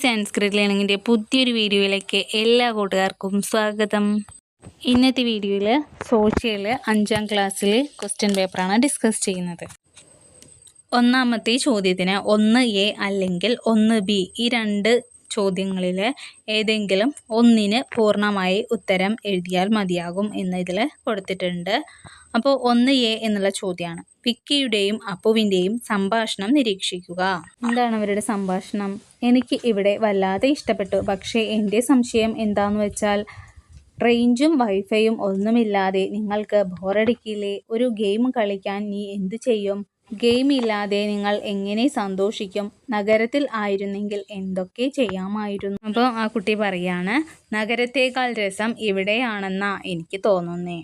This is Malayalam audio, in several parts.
സംസ്കൃത് ലേണിങ്ങിൻ്റെ പുതിയൊരു വീഡിയോയിലേക്ക് എല്ലാ കൂട്ടുകാർക്കും സ്വാഗതം. ഇന്നത്തെ വീഡിയോയിൽ സോഷ്യൽ 5ാം ക്ലാസ്സിൽ ക്വസ്റ്റ്യൻ പേപ്പറാണ് ഡിസ്കസ് ചെയ്യുന്നത്. ഒന്നാമത്തെ ചോദ്യത്തിന് 1A അല്ലെങ്കിൽ 1B ഈ രണ്ട് ചോദ്യങ്ങളിൽ ഏതെങ്കിലും ഒന്നിന് പൂർണ്ണമായി ഉത്തരം എഴുതിയാൽ മതിയാകും എന്ന് ഇതിൽ കൊടുത്തിട്ടുണ്ട്. അപ്പോൾ 1A എന്നുള്ള ചോദ്യമാണ്. വിക്കിയുടെയും അപ്പുവിൻ്റെയും സംഭാഷണം നിരീക്ഷിക്കുക. എന്താണ് അവരുടെ സംഭാഷണം? എനിക്ക് ഇവിടെ വല്ലാതെ ഇഷ്ടപ്പെട്ടു. പക്ഷേ എൻ്റെ സംശയം എന്താണെന്ന് വെച്ചാൽ റേഞ്ചും വൈഫൈയും ഒന്നുമില്ലാതെ നിങ്ങൾക്ക് ബോറടിക്കില്ലേ? ഒരു ഗെയിം കളിക്കാൻ നീ എന്തു ചെയ്യും? ഗെയിം ഇല്ലാതെ നിങ്ങൾ എങ്ങനെ സന്തോഷിക്കും? നഗരത്തിൽ ആയിരുന്നെങ്കിൽ എന്തൊക്കെ ചെയ്യാമായിരുന്നു? അപ്പോൾ ആ കുട്ടി പറയാണ്, നഗരത്തേക്കാൾ രസം ഇവിടെയാണെന്നാ എനിക്ക് തോന്നുന്നേ.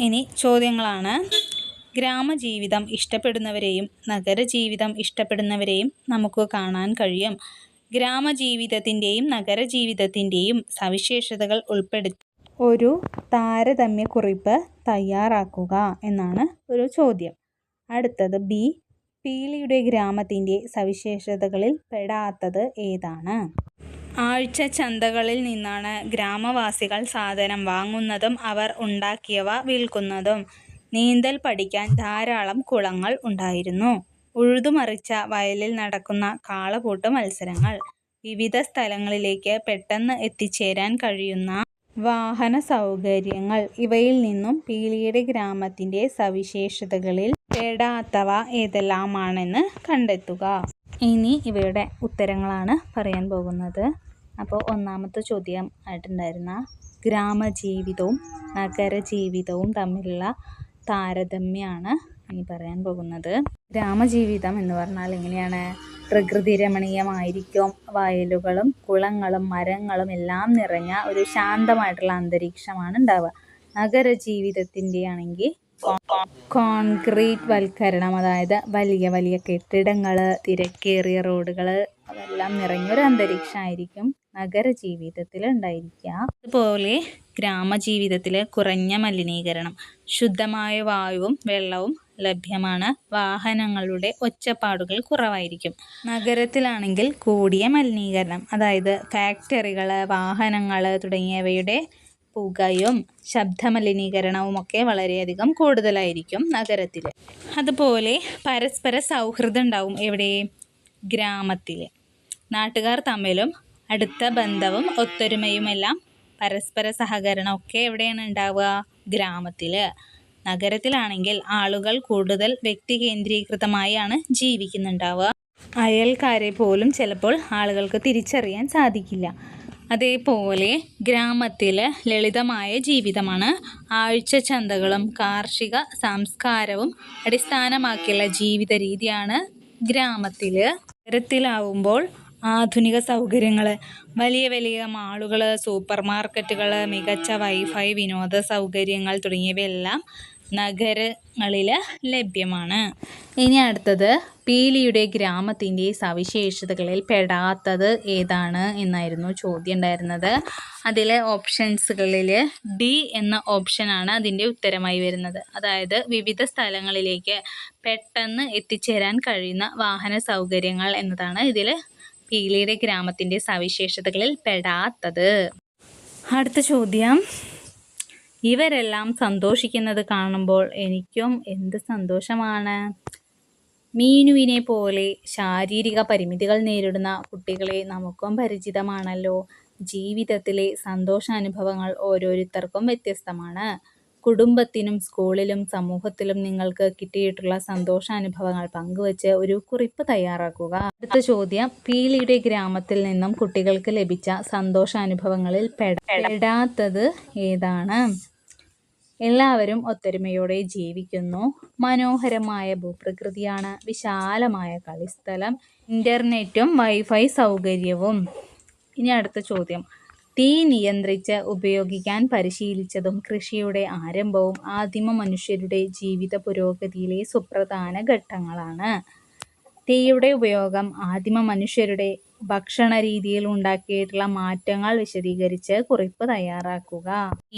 ഇനി ചോദ്യങ്ങളാണ്. ഗ്രാമജീവിതം ഇഷ്ടപ്പെടുന്നവരെയും നഗരജീവിതം ഇഷ്ടപ്പെടുന്നവരെയും നമുക്ക് കാണാൻ കഴിയും. ഗ്രാമജീവിതത്തിൻ്റെയും നഗരജീവിതത്തിൻ്റെയും സവിശേഷതകൾ ഉൾപ്പെടുത്തി ഒരു താരതമ്യക്കുറിപ്പ് തയ്യാറാക്കുക എന്നാണ് ഒരു ചോദ്യം. അടുത്തത് ബി. പീലിയുടെ ഗ്രാമത്തിൻ്റെ സവിശേഷതകളിൽ പെടാത്തത് ഏതാണ്? ആഴ്ച ചന്തകളിൽ നിന്നാണ് ഗ്രാമവാസികൾ സാധനം വാങ്ങുന്നതും അവർ ഉണ്ടാക്കിയവ വിൽക്കുന്നതും. നീന്തൽ പഠിക്കാൻ ധാരാളം കുളങ്ങൾ ഉണ്ടായിരുന്നു. ഉഴുതുമറിച്ച വയലിൽ നടക്കുന്ന കാളപൂട്ട് മത്സരങ്ങൾ. വിവിധ സ്ഥലങ്ങളിലേക്ക് പെട്ടെന്ന് എത്തിച്ചേരാൻ കഴിയുന്ന വാഹന സൗകര്യങ്ങൾ. ഇവയിൽ നിന്നും പീലിയുടെ ഗ്രാമത്തിൻ്റെ സവിശേഷതകളിൽ പെടാത്തവ ഏതെല്ലാമാണെന്ന് കണ്ടെത്തുക. ഇനി ഇവയുടെ ഉത്തരങ്ങളാണ് പറയാൻ പോകുന്നത്. അപ്പോൾ ഒന്നാമത്തെ ചോദ്യം ആയിട്ടുണ്ടായിരുന്ന ഗ്രാമജീവിതവും നഗരജീവിതവും തമ്മിലുള്ള താരതമ്യമാണ് ഇനി പറയാൻ പോകുന്നത്. ഗ്രാമജീവിതം എന്ന് പറഞ്ഞാൽ എങ്ങനെയാണ്? പ്രകൃതി രമണീയമായിരിക്കും. വയലുകളും കുളങ്ങളും മരങ്ങളും എല്ലാം നിറഞ്ഞ ഒരു ശാന്തമായിട്ടുള്ള അന്തരീക്ഷമാണ് ഉണ്ടാവുക. നഗരജീവിതത്തിൻ്റെ ആണെങ്കിൽ കോൺക്രീറ്റ് വൽക്കരണം, അതായത് വലിയ വലിയ കെട്ടിടങ്ങൾ, തിരക്കേറിയ റോഡുകൾ, അതെല്ലാം നിറഞ്ഞൊരു അന്തരീക്ഷമായിരിക്കും നഗരജീവിതത്തിൽ ഉണ്ടായിരിക്കുക. അതുപോലെ ഗ്രാമജീവിതത്തിൽ കുറഞ്ഞ മലിനീകരണം, ശുദ്ധമായ വായുവും വെള്ളവും ലഭ്യമാണ്. വാഹനങ്ങളുടെ ഒച്ചപ്പാടുകൾ കുറവായിരിക്കും. നഗരത്തിലാണെങ്കിൽ കൂടിയ മലിനീകരണം, അതായത് ഫാക്ടറികൾ, വാഹനങ്ങൾ തുടങ്ങിയവയുടെ പുകയും ശബ്ദമലിനീകരണവും ഒക്കെ വളരെയധികം കൂടുതലായിരിക്കും നഗരത്തിൽ. അതുപോലെ പരസ്പര സൗഹൃദം ഉണ്ടാവും എവിടെ? ഗ്രാമത്തിൽ. നാട്ടുകാർ തമ്മിലും അടുത്ത ബന്ധവും ഒത്തൊരുമയുമെല്ലാം പരസ്പര സഹകരണം ഒക്കെ എവിടെയാണ് ഉണ്ടാവുക? ഗ്രാമത്തിൽ. നഗരത്തിലാണെങ്കിൽ ആളുകൾ കൂടുതൽ വ്യക്തി കേന്ദ്രീകൃതമായാണ് ജീവിക്കുന്നുണ്ടാവുക. അയൽക്കാരെ പോലും ചിലപ്പോൾ ആളുകൾക്ക് തിരിച്ചറിയാൻ സാധിക്കില്ല. അതേപോലെ ഗ്രാമത്തിൽ ലളിതമായ ജീവിതമാണ്. ആഴ്ച ചന്തകളും കാർഷിക സംസ്കാരവും അടിസ്ഥാനമാക്കിയുള്ള ജീവിത രീതിയാണ് ഗ്രാമത്തിൽ. നഗരത്തിലാവുമ്പോൾ ആധുനിക സൗകര്യങ്ങൾ, വലിയ വലിയ മാളുകൾ, സൂപ്പർ മാർക്കറ്റുകൾ, മികച്ച വൈഫൈ, വിനോദ സൗകര്യങ്ങൾ തുടങ്ങിയവയെല്ലാം നഗരങ്ങളിൽ ലഭ്യമാണ്. ഇനി അടുത്തത് പീലിയുടെ ഗ്രാമത്തിൻ്റെ സവിശേഷതകളിൽ പെടാത്തത് ഏതാണ് എന്നായിരുന്നു ചോദ്യം ഉണ്ടായിരുന്നത്. അതിലെ ഓപ്ഷൻസുകളിൽ ഡി എന്ന ഓപ്ഷനാണ് അതിൻ്റെ ഉത്തരമായി വരുന്നത്. അതായത് വിവിധ സ്ഥലങ്ങളിലേക്ക് പെട്ടെന്ന് എത്തിച്ചേരാൻ കഴിയുന്ന വാഹന സൗകര്യങ്ങൾ എന്നതാണ് ഇതിൽ പീലിയുടെ ഗ്രാമത്തിൻ്റെ സവിശേഷതകളിൽ പെടാത്തത്. അടുത്ത ചോദ്യം, ഇവരെല്ലാം സന്തോഷിക്കുന്നത് കാണുമ്പോൾ എനിക്കും എന്ത് സന്തോഷമാണ്? മീനുവിനെ പോലെ ശാരീരിക പരിമിതികൾ നേരിടുന്ന കുട്ടികളെ നമുക്കും പരിചിതമാണല്ലോ. ജീവിതത്തിലെ സന്തോഷാനുഭവങ്ങൾ ഓരോരുത്തർക്കും വ്യത്യസ്തമാണ്. കുടുംബത്തിനും സ്കൂളിലും സമൂഹത്തിലും നിങ്ങൾക്ക് കിട്ടിയിട്ടുള്ള സന്തോഷാനുഭവങ്ങൾ പങ്കുവച്ച് ഒരു കുറിപ്പ് തയ്യാറാക്കുക. അടുത്ത ചോദ്യം, പീലിയുടെ ഗ്രാമത്തിൽ നിന്നും കുട്ടികൾക്ക് ലഭിച്ച സന്തോഷാനുഭവങ്ങളിൽ പെടാത്തത് ഏതാണ്? എല്ലാവരും ഒത്തൊരുമയോടെ ജീവിക്കുന്നു. മനോഹരമായ ഭൂപ്രകൃതിയാണ്. വിശാലമായ കളിസ്ഥലം, ഇൻ്റർനെറ്റും വൈഫൈ സൗകര്യവും. ഇനി അടുത്ത ചോദ്യം, തീ നിയന്ത്രിച്ച് ഉപയോഗിക്കാൻ പരിശീലിച്ചതും കൃഷിയുടെ ആരംഭവും ആദിമ മനുഷ്യരുടെ ജീവിത പുരോഗതിയിലെ സുപ്രധാന ഘട്ടങ്ങളാണ്. തീയുടെ ഉപയോഗം ആദിമ മനുഷ്യരുടെ ഭക്ഷണ രീതിയിൽ ഉണ്ടാക്കിയിട്ടുള്ള മാറ്റങ്ങൾ വിശദീകരിച്ച് കുറിപ്പ് തയ്യാറാക്കുക.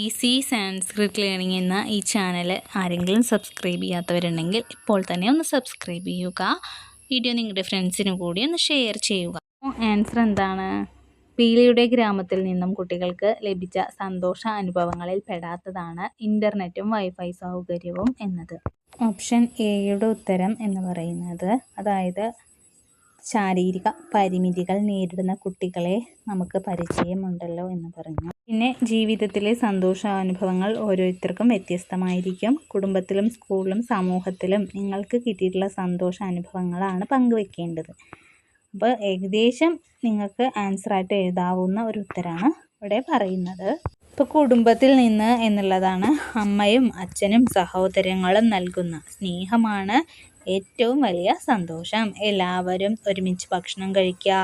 ഈസി സംസ്കൃത് ലേണിംഗ് എന്ന ഈ ചാനൽ ആരെങ്കിലും സബ്സ്ക്രൈബ് ചെയ്യാത്തവരുണ്ടെങ്കിൽ ഇപ്പോൾ തന്നെ ഒന്ന് സബ്സ്ക്രൈബ് ചെയ്യുക. വീഡിയോ നിങ്ങളുടെ ഫ്രണ്ട്സിന് കൂടി ഒന്ന് ഷെയർ ചെയ്യുക. ആൻസർ എന്താണ്? പീലിയുടെ ഗ്രാമത്തിൽ നിന്നും കുട്ടികൾക്ക് ലഭിച്ച സന്തോഷ അനുഭവങ്ങളിൽ പെടാത്തതാണ് ഇൻ്റർനെറ്റും വൈഫൈ സൗകര്യവും എന്നത്. ഓപ്ഷൻ എയുടെ ഉത്തരം എന്ന് പറയുന്നത്, അതായത് ശാരീരിക പരിമിതികൾ നേരിടുന്ന കുട്ടികളെ നമുക്ക് പരിചയമുണ്ടല്ലോ എന്ന് പറഞ്ഞു. പിന്നെ ജീവിതത്തിലെ സന്തോഷാനുഭവങ്ങൾ ഓരോരുത്തർക്കും വ്യത്യസ്തമായിരിക്കും. കുടുംബത്തിലും സ്കൂളിലും സമൂഹത്തിലും നിങ്ങൾക്ക് കിട്ടിയിട്ടുള്ള സന്തോഷാനുഭവങ്ങളാണ് പങ്കുവെക്കേണ്ടത്. അപ്പോൾ ഏകദേശം നിങ്ങൾക്ക് ആൻസറായിട്ട് എഴുതാവുന്ന ഒരു ഉത്തരമാണ് ഇവിടെ പറയുന്നത്. ഇപ്പോൾ കുടുംബത്തിൽ നിന്ന് എന്നുള്ളതാണ്. അമ്മയും അച്ഛനും സഹോദരങ്ങളും നൽകുന്ന സ്നേഹമാണ് ഏറ്റവും വലിയ സന്തോഷം. എല്ലാവരും ഒരുമിച്ച് ഭക്ഷണം കഴിക്കുക,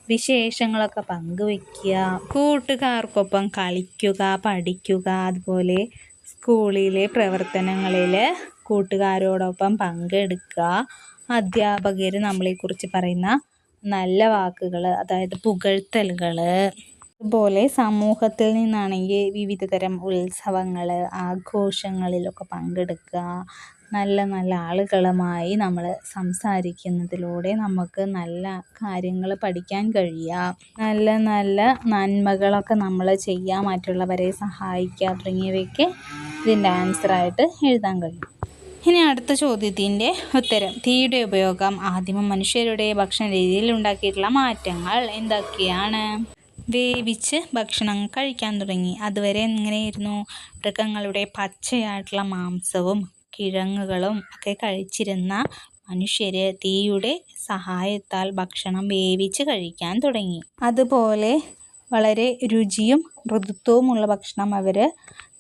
വിശേഷങ്ങളൊക്കെ പങ്കുവയ്ക്കുക, കൂട്ടുകാർക്കൊപ്പം കളിക്കുക, പഠിക്കുക, അതുപോലെ സ്കൂളിലെ പ്രവർത്തനങ്ങളിൽ കൂട്ടുകാരോടൊപ്പം പങ്കെടുക്കുക, അധ്യാപകർ നമ്മളെക്കുറിച്ച് പറയുന്ന നല്ല വാക്കുകൾ, അതായത് പുകഴ്ത്തലുകൾ, അതുപോലെ സമൂഹത്തിൽ നിന്നാണെങ്കിൽ വിവിധ തരം ഉത്സവങ്ങൾ, ആഘോഷങ്ങളിലൊക്കെ പങ്കെടുക്കുക, നല്ല നല്ല ആളുകളുമായി നമ്മൾ സംസാരിക്കുന്നതിലൂടെ നമുക്ക് നല്ല കാര്യങ്ങൾ പഠിക്കാൻ കഴിയുക, നല്ല നല്ല നന്മകളൊക്കെ നമ്മൾ ചെയ്യുക, മറ്റുള്ളവരെ സഹായിക്കുക തുടങ്ങിയവയൊക്കെ ഇതിൻ്റെ ആൻസറായിട്ട് എഴുതാൻ കഴിയും. ഇനി അടുത്ത ചോദ്യത്തിൻ്റെ ഉത്തരം. തീയുടെ ഉപയോഗം ആദിമ മനുഷ്യരുടെ ഭക്ഷണ രീതിയിൽ ഉണ്ടാക്കിയിട്ടുള്ള മാറ്റങ്ങൾ എന്തൊക്കെയാണ്? വേവിച്ച് ഭക്ഷണം കഴിക്കാൻ തുടങ്ങി. അതുവരെ എങ്ങനെയായിരുന്നു? മൃഗങ്ങളുടെ പച്ചയായിട്ടുള്ള മാംസവും കിഴങ്ങുകളും ഒക്കെ കഴിച്ചിരുന്ന മനുഷ്യർ തീയുടെ സഹായത്താൽ ഭക്ഷണം വേവിച്ച് കഴിക്കാൻ തുടങ്ങി. അതുപോലെ വളരെ രുചിയും മൃദുത്വവുമുള്ള ഭക്ഷണം അവർ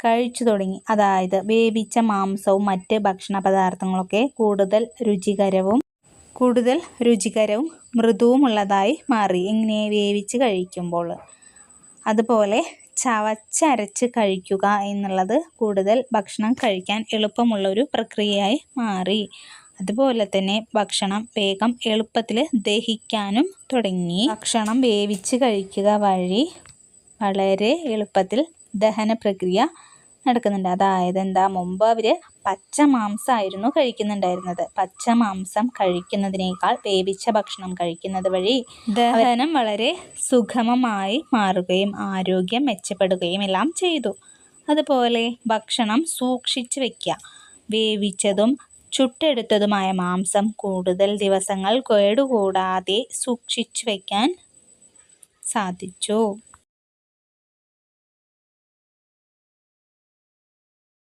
കഴിച്ചു തുടങ്ങി. അതായത് വേവിച്ച മാംസവും മറ്റ് ഭക്ഷണ പദാർത്ഥങ്ങളൊക്കെ കൂടുതൽ രുചികരവും മൃദുവുമുള്ളതായി മാറി. ഇങ്ങനെ വേവിച്ച് കഴിക്കുമ്പോൾ. അതുപോലെ ചവച്ചരച്ച് കഴിക്കുക എന്നുള്ളത് കൂടുതൽ ഭക്ഷണം കഴിക്കാൻ എളുപ്പമുള്ളൊരു പ്രക്രിയയായി മാറി. അതുപോലെ തന്നെ ഭക്ഷണം വേഗം എളുപ്പത്തിൽ ദഹിക്കാനും തുടങ്ങി. ഭക്ഷണം വേവിച്ച് കഴിക്കുക വഴി വളരെ എളുപ്പത്തിൽ ദഹന പ്രക്രിയ നടക്കുന്നുണ്ട്. അതായത് മുമ്പ് അവർ പച്ച മാംസമായിരുന്നു കഴിക്കുന്നുണ്ടായിരുന്നത്. പച്ച മാംസം കഴിക്കുന്നതിനേക്കാൾ വേവിച്ച ഭക്ഷണം കഴിക്കുന്നത് വഴി ദഹനം വളരെ സുഗമമായി മാറുകയും ആരോഗ്യം മെച്ചപ്പെടുകയും എല്ലാം ചെയ്തു. അതുപോലെ ഭക്ഷണം സൂക്ഷിച്ചു വയ്ക്കുക. വേവിച്ചതും ചുട്ടെടുത്തതുമായ മാംസം കൂടുതൽ ദിവസങ്ങൾ കേടുകൂടാതെ സൂക്ഷിച്ചു വയ്ക്കാൻ സാധിച്ചു.